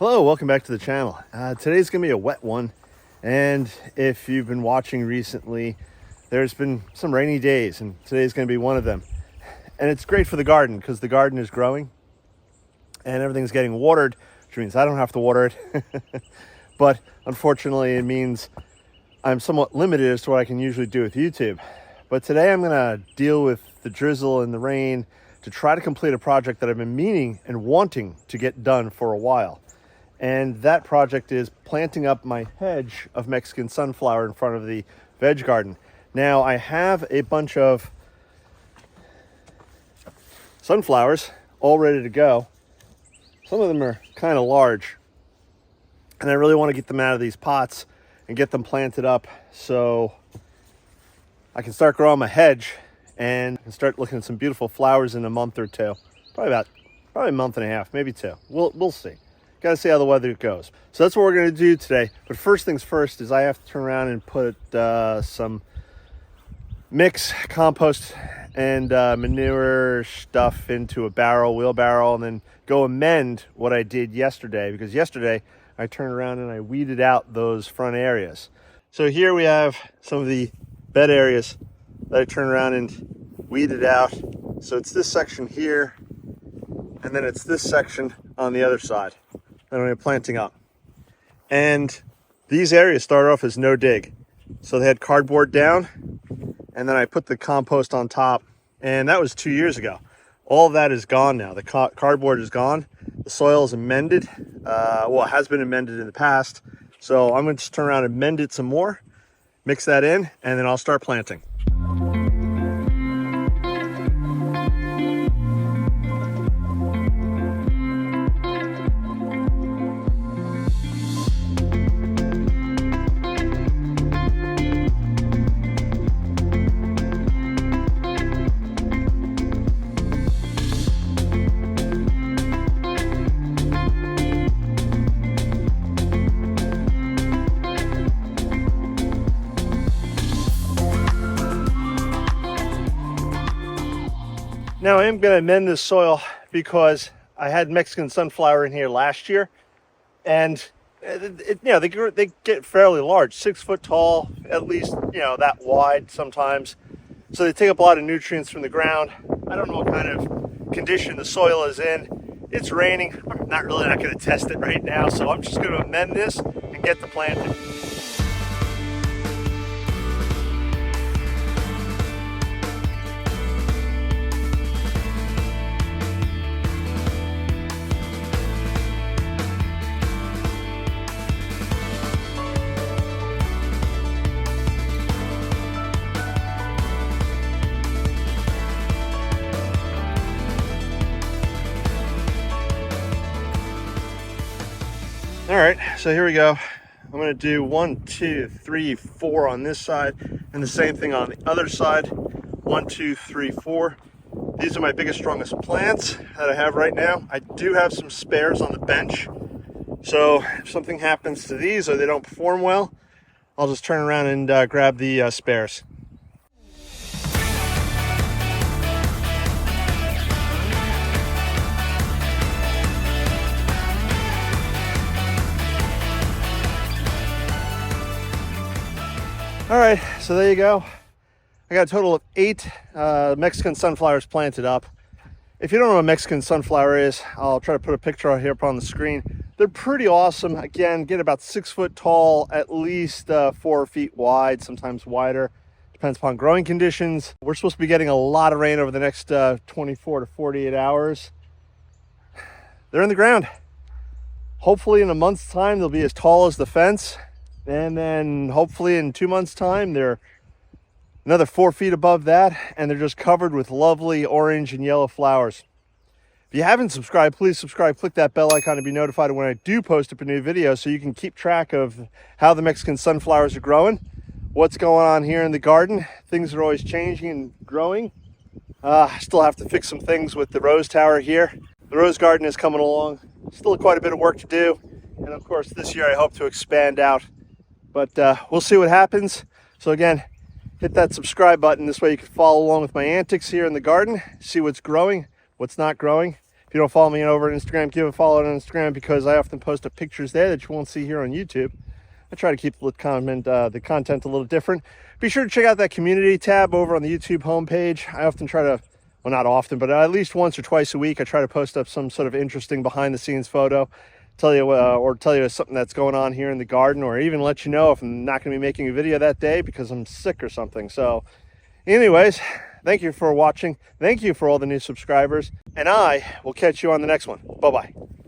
Hello, welcome back to the channel. Today's gonna be a wet one, and if you've been watching recently, there's been some rainy days, and today's gonna be one of them. And it's great for the garden because the garden is growing and everything's getting watered, which means I don't have to water it. But unfortunately, it means I'm somewhat limited as to what I can usually do with YouTube. But today I'm gonna deal with the drizzle and the rain to try to complete a project that I've been meaning and wanting to get done for a while. And that project is planting up my hedge of Mexican sunflower in front of the veg garden. Now, I have a bunch of sunflowers all ready to go. Some of them are kind of large, and I really want to get them out of these pots and get them planted up so I can start growing my hedge and start looking at some beautiful flowers in a month or two. Probably a month and a half, maybe two. We'll see. Got to see how the weather goes. So that's what we're going to do today. But first things first is I have to turn around and put some mix, compost, and manure stuff into a wheelbarrow, and then go amend what I did yesterday. Because yesterday I turned around and I weeded out those front areas. So here we have some of the bed areas that I turned around and weeded out. So it's this section here, and then it's this section on the other side that I'm planting up. And these areas started off as no dig. So they had cardboard down, and then I put the compost on top, and that was 2 years ago. All of that is gone now. The cardboard is gone. The soil is amended. Well, it has been amended in the past. So I'm going to just turn around and amend it some more, mix that in, and then I'll start planting. Now I am going to amend this soil because I had Mexican sunflower in here last year, and they get fairly large, 6 foot tall, at least that wide sometimes. So they take up a lot of nutrients from the ground. I don't know what kind of condition the soil is in. It's raining. I'm not going to test it right now, so I'm just going to amend this and get the planting. All right, so here we go. I'm gonna do 1, 2, 3, 4 on this side, and the same thing on the other side. 1, 2, 3, 4. These are my biggest, strongest plants that I have right now. I do have some spares on the bench. So if something happens to these or they don't perform well, I'll just turn around and grab the spares. All right, so there you go. I got a total of 8 Mexican sunflowers planted up. If you don't know what Mexican sunflower is, I'll try to put a picture out here up on the screen. They're pretty awesome. Again, get about 6 foot tall, at least 4 feet wide, sometimes wider. Depends upon growing conditions. We're supposed to be getting a lot of rain over the next 24 to 48 hours. They're in the ground. Hopefully in a month's time, they'll be as tall as the fence. And then hopefully in 2 months' time, they're another 4 feet above that, and they're just covered with lovely orange and yellow flowers. If you haven't subscribed, please subscribe. Click that bell icon to be notified when I do post up a new video so you can keep track of how the Mexican sunflowers are growing, what's going on here in the garden. Things are always changing and growing. I still have to fix some things with the rose tower here. The rose garden is coming along. Still quite a bit of work to do. And of course, this year I hope to expand out. But we'll see what happens. So again, hit that subscribe button. This way you can follow along with my antics here in the garden, see what's growing, what's not growing, If you don't follow me over on Instagram, give a follow on Instagram, because I often post up pictures there that you won't see here on YouTube. I try to keep the content a little different. Be sure to check out that community tab over on the YouTube homepage. I often try to, well, not often, but at least once or twice a week, I try to post up some sort of interesting behind the scenes photo, tell you something that's going on here in the garden, or even let you know if I'm not going to be making a video that day because I'm sick or something. So anyways, thank you for watching. Thank you for all the new subscribers, and I will catch you on the next one. Bye-bye.